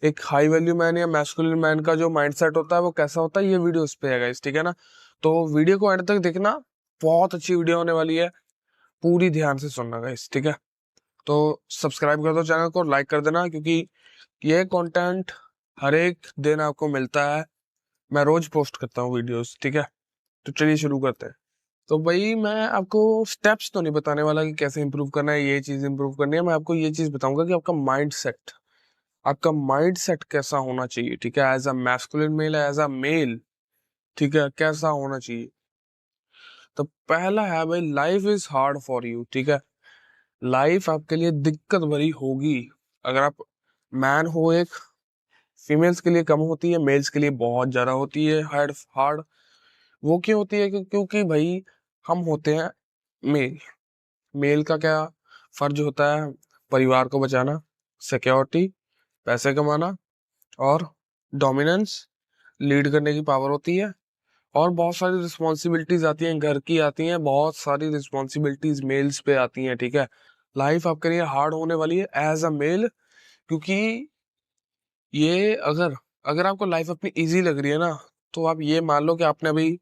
एक high value man या masculine man का जो माइंडसेट होता है वो कैसा होता है, ये वीडियो उस पे है गाइस, ठीक है ना। तो वीडियो को एंड तक देखना, बहुत अच्छी वीडियो होने वाली है, पूरी ध्यान से सुनना गाइस, ठीक है। तो सब्सक्राइब कर दो चैनल को, लाइक कर देना, क्योंकि ये कंटेंट हर एक दिन आपको मिलता है। मैं रोज पोस्ट करता हूँ वीडियोस, ठीक है। तो चलिए शुरू करते हैं। तो भाई मैं आपको स्टेप्स तो नहीं बताने वाला कि कैसे इंप्रूव करना है, ये चीज इंप्रूव करनी है। मैं आपको ये चीज बताऊंगा कि आपका माइंड सेट कैसा होना चाहिए, ठीक है। As a masculine male, as a male, ठीक है, कैसा होना चाहिए। तो पहला है भाई, life is hard for you, ठीक है। लाइफ आपके लिए दिक्कत भरी होगी। अगर आप मैन हो, एक फीमेल्स के लिए कम होती है, मेल्स के लिए बहुत ज्यादा होती है हार्ड हार्ड। वो क्यों होती है? क्योंकि भाई हम होते हैं मेल। मेल का क्या फर्ज होता है? परिवार को बचाना, सिक्योरिटी, पैसे कमाना और डोमिनेंस, लीड करने की पावर होती है। और बहुत सारी रिस्पॉन्सिबिलिटीज आती हैं, घर की आती हैं, बहुत सारी रिस्पॉन्सिबिलिटीज मेल्स पे आती हैं, ठीक है। लाइफ आपके लिए हार्ड होने वाली है एज अ मेल, क्योंकि ये अगर अगर आपको लाइफ अपनी इजी लग रही है ना, तो आप ये मान लो कि आपने अभी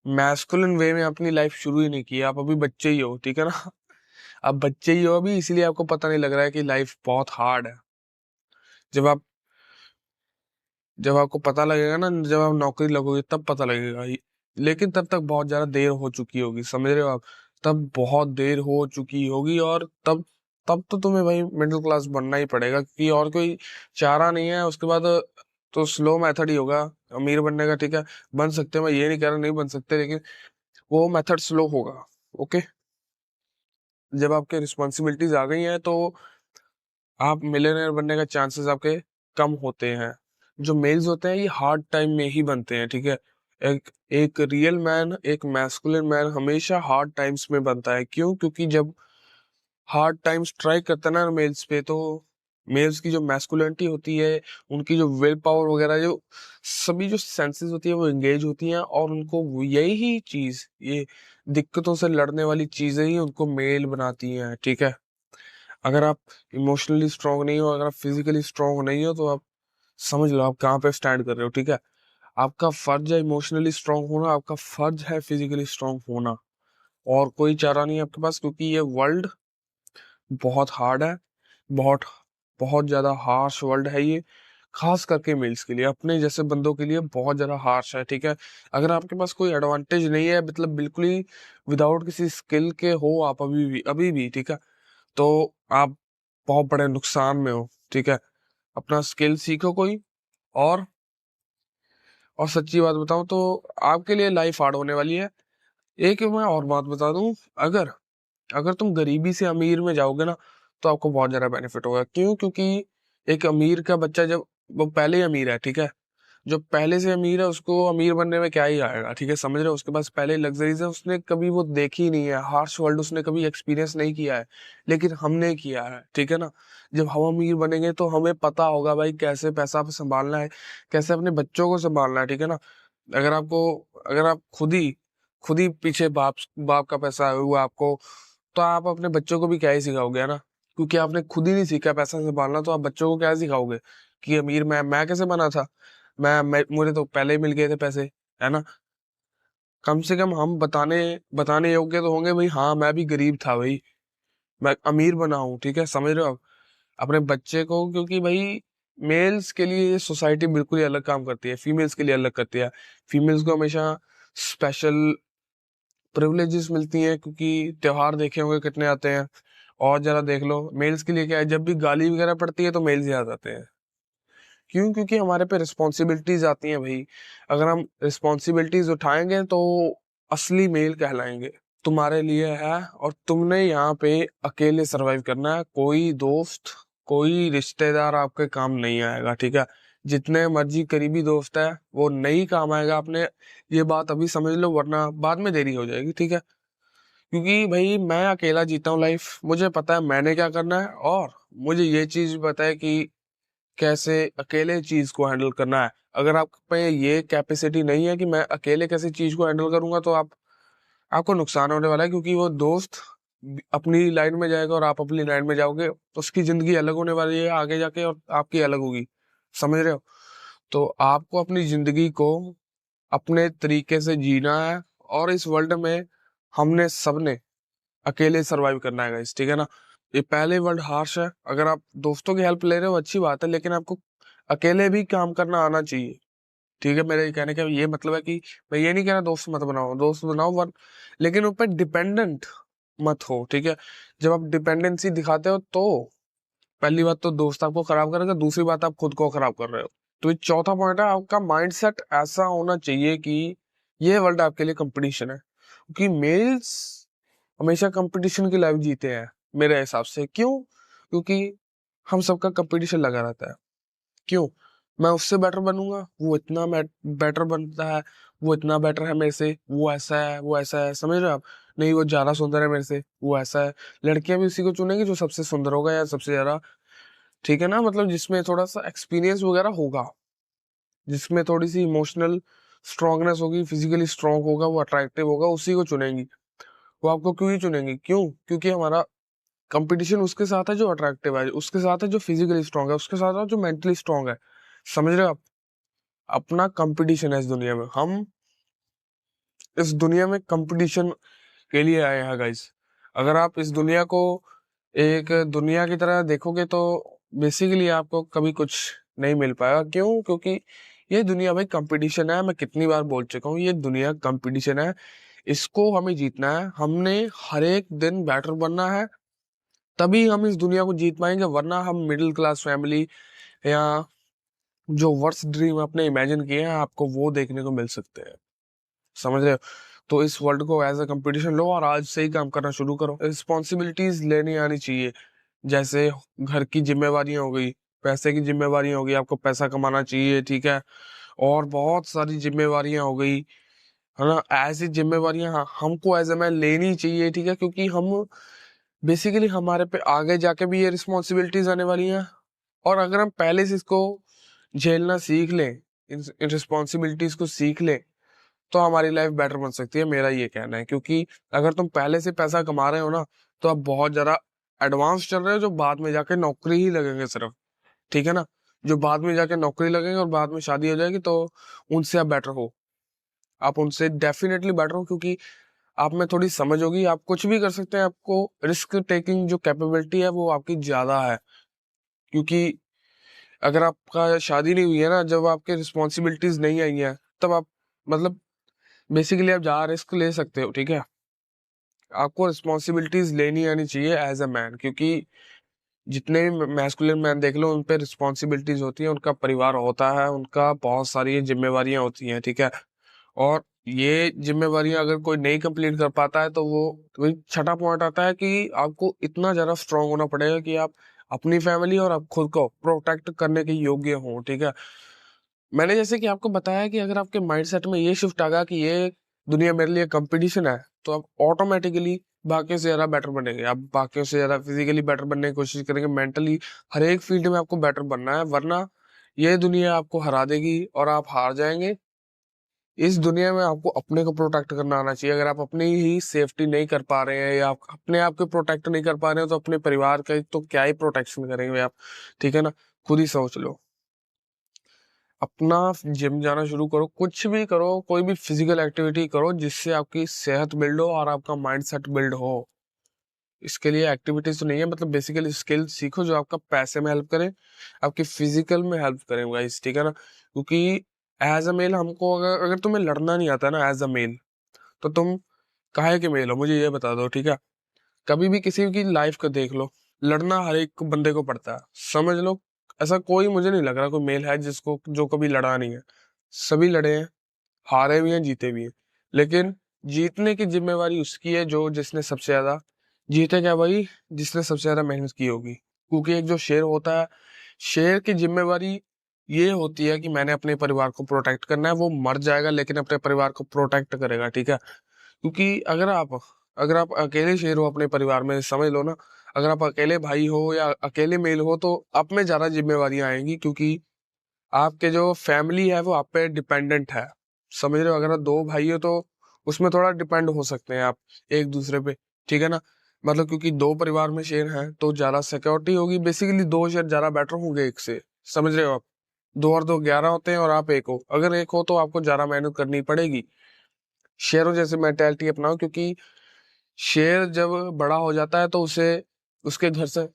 मैस्कुलिन वे में अपनी लाइफ शुरू ही नहीं की है, आप अभी बच्चे ही हो, ठीक है ना। आप बच्चे ही हो अभी, इसलिए आपको पता नहीं लग रहा है कि लाइफ बहुत हार्ड है। जब आप जब आपको पता लगेगा ना, जब आप नौकरी लगोगे तब पता लगेगा लेकिन तब तक बहुत ज्यादा देर हो चुकी होगी, समझ रहे हो आप। तब बहुत देर हो चुकी होगी, और तब तब तो तुम्हें भाई मिडिल क्लास बनना ही पड़ेगा, क्योंकि और कोई चारा नहीं है उसके बाद। तो स्लो मेथड ही होगा अमीर बनने का, ठीक है। बन सकते हैं, मैं ये नहीं कह रहा नहीं बन सकते, लेकिन वो मेथड स्लो होगा। ओके। जब आपके रिस्पॉन्सिबिलिटीज आ गई हैं, तो आप मिलियनर बनने का चांसेस आपके कम होते हैं। जो मेल्स होते हैं ये हार्ड टाइम में ही बनते हैं, ठीक है। एक एक रियल मैन, एक मैस्कुलिन मैन हमेशा हार्ड टाइम्स में बनता है। क्यों? क्योंकि जब हार्ड टाइम्स ट्राई करता है ना मेल्स पे, तो मेल्स की जो मैस्कुलिनिटी होती है, उनकी जो विल पावर वगैरह, जो सभी जो सेंसेस होती है वो एंगेज होती हैं, और उनको यही चीज, ये दिक्कतों से लड़ने वाली चीजें ही उनको मेल बनाती हैं, ठीक है। अगर आप इमोशनली स्ट्रांग नहीं हो, अगर आप फिजिकली स्ट्रांग नहीं हो, तो आप समझ लो आप कहाँ पे स्टैंड कर रहे हो, ठीक है। आपका फर्ज है इमोशनली स्ट्रांग होना, आपका फर्ज है फिजिकली स्ट्रांग होना, और कोई चारा नहीं है आपके पास, क्योंकि ये वर्ल्ड बहुत हार्ड है। बहुत बहुत ज्यादा हार्श वर्ल्ड है ये, खास करके मेल्स के लिए, अपने जैसे बंदों के लिए बहुत ज्यादा हार्श है, ठीक है। अगर आपके पास कोई एडवांटेज नहीं है, मतलब बिल्कुल ही विदाउट किसी स्किल के हो आप अभी भी, ठीक है, तो आप बहुत बड़े नुकसान में हो, ठीक है। अपना स्किल सीखो कोई, और और सच्ची बात बताऊं तो आपके लिए लाइफ हार्ड होने वाली है। एक मैं और बात बता दूं, अगर अगर तुम गरीबी से अमीर में जाओगे ना, तो आपको बहुत ज्यादा बेनिफिट होगा। क्यों? क्योंकि एक अमीर का बच्चा, जब वो पहले ही अमीर है, ठीक है, जो पहले से अमीर है उसको अमीर बनने में क्या ही आएगा, ठीक है, समझ रहे हो। उसके पास पहले लग्जरीज है, उसने कभी वो देखी ही नहीं है, हार्श वर्ल्ड उसने कभी एक्सपीरियंस नहीं किया है, लेकिन हमने किया है, ठीक है ना। जब हम अमीर बनेंगे तो हमें पता होगा भाई कैसे पैसा संभालना है, कैसे अपने बच्चों को संभालना है, ठीक है ना। अगर आपको अगर आप खुद ही पीछे बाप बाप का पैसा हुआ आपको, तो आप अपने बच्चों को भी क्या ही सिखाओगे, है ना। क्योंकि आपने खुद ही नहीं सीखा पैसा संभालना, तो आप बच्चों को क्या सिखाओगे कि अमीर मैं कैसे बना था। मुझे तो पहले ही मिल गए थे पैसे, है ना। कम से कम हम बताने बताने योग्य तो होंगे भाई, हाँ मैं भी गरीब था भाई, मैं अमीर बना हूँ, ठीक है, समझ रहे हो आप। अपने बच्चे को, क्योंकि भाई मेल्स के लिए सोसाइटी बिल्कुल ही अलग काम करती है, फीमेल्स के लिए अलग करती है। फीमेल्स को हमेशा स्पेशल प्रिविलेजेस मिलती हैं, क्योंकि त्योहार देखे होंगे कितने आते हैं। और जरा देख लो मेल्स के लिए क्या है, जब भी गाली वगैरह पड़ती है तो मेल्स याद आते हैं। क्यों? क्योंकि हमारे पे रिस्पॉन्सिबिलिटीज आती हैं भाई। अगर हम रिस्पॉन्सिबिलिटीज उठाएंगे तो असली मेल कहलाएंगे। तुम्हारे लिए है, और तुमने यहाँ पे अकेले सरवाइव करना है, कोई दोस्त, कोई रिश्तेदार आपके काम नहीं आएगा, ठीक है। जितने मर्जी करीबी दोस्त है वो नहीं काम आएगा आपने, ये बात अभी समझ लो, वरना बाद में देरी हो जाएगी, ठीक है। क्योंकि भाई मैं अकेला जीता हूँ लाइफ, मुझे पता है मैंने क्या करना है, और मुझे ये चीज भी पता है कि कैसे अकेले चीज को हैंडल करना है। अगर आप पे ये कैपेसिटी नहीं है कि मैं अकेले कैसे चीज को हैंडल करूंगा, तो आपको नुकसान होने वाला है, क्योंकि वो दोस्त अपनी लाइन में जाएगा और आप अपनी लाइन में जाओगे, तो उसकी जिंदगी अलग होने वाली है आगे जाके, और आपकी अलग होगी। समझ रहे हो? तो आपको अपनी जिंदगी को अपने तरीके से जीना है, और इस वर्ल्ड में हमने सबने अकेले सरवाइव करना है गाइस, ठीक है ना? ये पहले वर्ल्ड हार्श है। अगर आप दोस्तों की हेल्प ले रहे हो अच्छी बात है, लेकिन आपको अकेले भी काम करना आना चाहिए, ठीक है? मेरे कहने का ये मतलब है कि मैं ये नहीं कह रहा दोस्त मत बनाओ, दोस्त बनाओ वन, लेकिन उन पर डिपेंडेंट मत हो, ठीक है? जब आप डिपेंडेंसी दिखाते हो तो पहली बात तो दोस्त आपको खराब करेगा, दूसरी बात आप खुद को खराब कर रहे हो। तो ये चौथा पॉइंट है, आपका माइंडसेट ऐसा होना चाहिए कि ये वर्ल्ड आपके लिए कंपटीशन है, क्योंकि मेल्स हमेशा कंपटीशन की लाइफ जीते हैं मेरे हिसाब से। क्यों? क्योंकि हम सबका कंपटीशन लगा रहता है। क्यों? मैं उससे बेटर बनूंगा, वो इतना बेटर बनता है, वो इतना बेटर है मेरे से, वो ऐसा है, वो ऐसा है, समझ रहे हो आप? नहीं, वो ज्यादा सुंदर है मेरे से, वो ऐसा है। लड़कियां भी उसी को चुनेंगी जो सबसे सुंदर होगा या सबसे ज्यादा, ठीक है ना, मतलब जिसमें थोड़ा सा एक्सपीरियंस वगैरह होगा, जिसमें थोड़ी सी इमोशनल स्ट्रांगनेस होगी, फिजिकली स्ट्रांग होगा, वो अट्रैक्टिव होगा, उसी को चुनेंगी। वो आपको क्यों ही चुनेंगी? क्यों? क्योंकि हमारा कंपटीशन उसके साथ है जो अट्रैक्टिव है, उसके साथ है जो फिजिकली स्ट्रांग है, उसके साथ है जो मेंटली स्ट्रांग है। समझ रहे हो आप? अपना कंपटीशन है इस दुनिया में। हम इस दुनिया में कंपटीशन के लिए आए हैं गाइस। अगर आप इस दुनिया को एक दुनिया की तरह देखोगे तो बेसिकली आपको कभी कुछ नहीं मिल पाएगा। क्यों? क्योंकि ये दुनिया भाई कंपटीशन है। मैं कितनी बार बोल चुका हूँ, ये दुनिया कंपटीशन है, इसको हमें जीतना है। हमने हर एक दिन बेटर बनना है, तभी हम इस दुनिया को जीत पाएंगे, वरना हम मिडिल क्लास फैमिली या जो वर्स्ट ड्रीम आपने इमेजिन किए हैं आपको वो देखने को मिल सकते हैं। समझ रहे हो? तो इस वर्ल्ड को एज अ कंपटीशन लो और आज से ही काम करना शुरू करो। रिस्पॉन्सिबिलिटीज लेनी आनी चाहिए, जैसे घर की जिम्मेवारियां हो गई, पैसे की जिम्मेवारियां हो गई, आपको पैसा कमाना चाहिए, ठीक है? और बहुत सारी जिम्मेवारियां हो गई, है ना? ऐसी जिम्मेवारियां हमको एज ए मैन लेनी चाहिए, ठीक है? क्योंकि हम बेसिकली हमारे पे आगे जाके भी ये रिस्पॉन्सिबिलिटीज आने वाली हैं, और अगर हम पहले से इसको झेलना सीख लें, इन रिस्पॉन्सिबिलिटीज को सीख लें, तो हमारी लाइफ बेटर बन सकती है, मेरा ये कहना है। क्योंकि अगर तुम पहले से पैसा कमा रहे हो ना, तो आप बहुत ज्यादा एडवांस चल रहे हो, जो बाद में जाके नौकरी ही लगेंगे सिर्फ, ठीक है ना? जो बाद में जाके नौकरी लगेंगे और बाद में शादी हो जाएगी, तो उनसे आप बेटर हो, आप उनसे डेफिनेटली बेटर हो, क्योंकि आप में थोड़ी समझ होगी, आप कुछ भी कर सकते हैं, आपको रिस्क टेकिंग जो कैपेबिलिटी है वो आपकी ज्यादा है। क्योंकि अगर आपका शादी नहीं हुई है ना, जब आपके रिस्पॉन्सिबिलिटीज नहीं आई हैं, तब आप मतलब बेसिकली आप ज्यादा रिस्क ले सकते हो, ठीक है? आपको रिस्पॉन्सिबिलिटीज लेनी आनी चाहिए एज अ मैन, क्योंकि जितने भी मैस्कुलिन मैन देख लो, उन पे रिस्पॉन्सिबिलिटीज होती है, उनका परिवार होता है, उनका बहुत सारी जिम्मेवारियां होती हैं, ठीक है? और ये जिम्मेवारियां अगर कोई नहीं कंप्लीट कर पाता है, तो वो वही छठा पॉइंट आता है कि आपको इतना ज्यादा स्ट्रांग होना पड़ेगा कि आप अपनी फैमिली और आप खुद को प्रोटेक्ट करने के योग्य हो, ठीक है? मैंने जैसे कि आपको बताया कि अगर आपके माइंडसेट में ये शिफ्ट आ गया कि ये दुनिया मेरे लिए कंपटीशन है, तो आप ऑटोमेटिकली बाकियों से ज्यादा बेटर बनेंगे, आप बाकियों से ज्यादा फिजिकली बेटर बनने की कोशिश करेंगे, मेंटली हर एक फील्ड में आपको बेटर बनना है, वरना ये दुनिया आपको हरा देगी और आप हार जाएंगे। इस दुनिया में आपको अपने को प्रोटेक्ट करना आना चाहिए। अगर आप अपनी ही सेफ्टी नहीं कर पा रहे हैं या आप अपने आप को प्रोटेक्ट नहीं कर पा रहे हो, तो अपने परिवार का तो क्या ही प्रोटेक्शन करेंगे आप, ठीक है ना? खुद ही सोच लो। अपना जिम जाना शुरू करो, कुछ भी करो, कोई भी फिजिकल एक्टिविटी करो जिससे आपकी सेहत बिल्ड हो और आपका माइंड सेट बिल्ड हो। इसके लिए एक्टिविटीज तो नहीं है, मतलब बेसिकली स्किल सीखो जो आपका पैसे में हेल्प करे, आपके फिजिकल में हेल्प करे गाइस, ठीक है ना? क्योंकि एज अ मेल हमको अगर तुम्हें लड़ना नहीं आता ना एज अ मेल, तो तुम काहे के मेल हो, मुझे ये बता दो, ठीक है? कभी भी किसी की लाइफ को देख लो, लड़ना हर एक बंदे को पड़ता है, समझ लो। ऐसा कोई मुझे नहीं लग रहा कोई मेल है जिसको जो कभी लड़ा नहीं है। सभी लड़े हैं, हारे भी हैं, जीते भी हैं, लेकिन जीतने की जिम्मेवारी उसकी है जो जिसने सबसे ज्यादा जीते क्या भाई, जिसने सबसे ज्यादा मेहनत की होगी। क्योंकि एक जो शेर होता है, शेर की जिम्मेवारी ये होती है कि मैंने अपने परिवार को प्रोटेक्ट करना है, वो मर जाएगा लेकिन अपने परिवार को प्रोटेक्ट करेगा, ठीक है? क्योंकि अगर आप अकेले शेर हो अपने परिवार में, समझ लो ना, अगर आप अकेले भाई हो या अकेले मेल हो, तो आप में ज्यादा जिम्मेवारियां आएंगी, क्योंकि आपके जो फैमिली है वो आप पे डिपेंडेंट है। समझ रहे हो? अगर आप दो भाई हो तो उसमें थोड़ा डिपेंड हो सकते हैं आप एक दूसरे पे, ठीक है ना? मतलब क्योंकि दो परिवार में शेर हैं तो ज्यादा सिक्योरिटी होगी, बेसिकली दो शेर ज्यादा बेटर होंगे एक से। समझ रहे हो आप? 2 और 2 11 होते हैं और आप 1 हो। अगर 1 हो तो आपको ज़्यादा मेहनत करनी पड़ेगी। शेरों जैसे मेंटालिटी अपनाओ, क्योंकि शेर जब बड़ा हो जाता है तो उसके घर से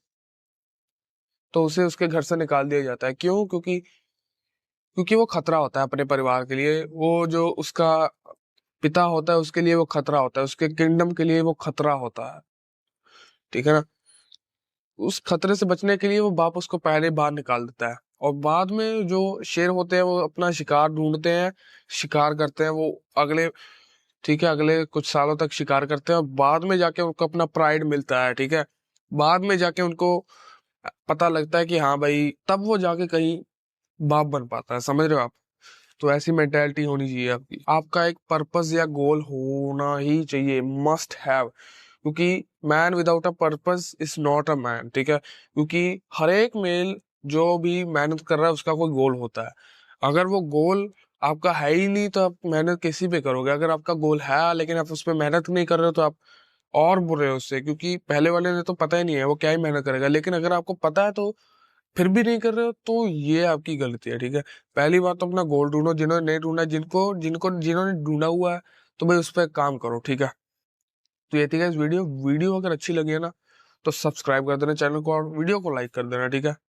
उसे उसके घर से निकाल दिया जाता है। क्यों? क्योंकि वो खतरा होता है अपने परिवार के लिए। वो जो उसका पिता होता है उसके लिए वो खतरा होता है, उसके किंगडम के लिए वो खतरा होता है, ठीक है ना? उस खतरे से बचने के लिए वो बाप उसको पहले बाहर निकाल देता है, और बाद में जो शेर होते हैं वो अपना शिकार ढूंढते हैं, शिकार करते हैं वो अगले, ठीक है, अगले कुछ सालों तक शिकार करते हैं, और बाद में जाके उनको अपना प्राइड मिलता है, ठीक है। बाद में जाके उनको पता लगता है कि हाँ भाई, तब वो जाके कहीं बाप बन पाता है, समझ रहे हो आप? तो ऐसी मेंटेलिटी होनी चाहिए आपकी। आपका एक पर्पस या गोल होना ही चाहिए, मस्ट हैव। क्योंकि man without a purpose is not a man, ठीक है? क्योंकि हर एक मेल जो भी मेहनत कर रहा है उसका कोई गोल होता है। अगर वो गोल आपका है ही नहीं तो आप मेहनत किसी पे करोगे? अगर आपका गोल है लेकिन आप उस पर मेहनत नहीं कर रहे हो तो आप और बुरे हो उससे, क्योंकि पहले वाले ने तो पता ही नहीं है वो क्या ही मेहनत करेगा। लेकिन अगर आपको पता है तो फिर भी नहीं कर रहे हो तो ये आपकी गलती है, ठीक है? पहली बात तो अपना गोल ढूंढो, जिन्होंने नहीं ढूंढा, जिन्होंने ढूंढा हुआ है तो भाई उस पर काम करो, ठीक है? तो ये थी गाइस वीडियो। वीडियो अगर अच्छी लगी है ना तो सब्सक्राइब कर देना चैनल को और वीडियो को लाइक कर देना, ठीक है?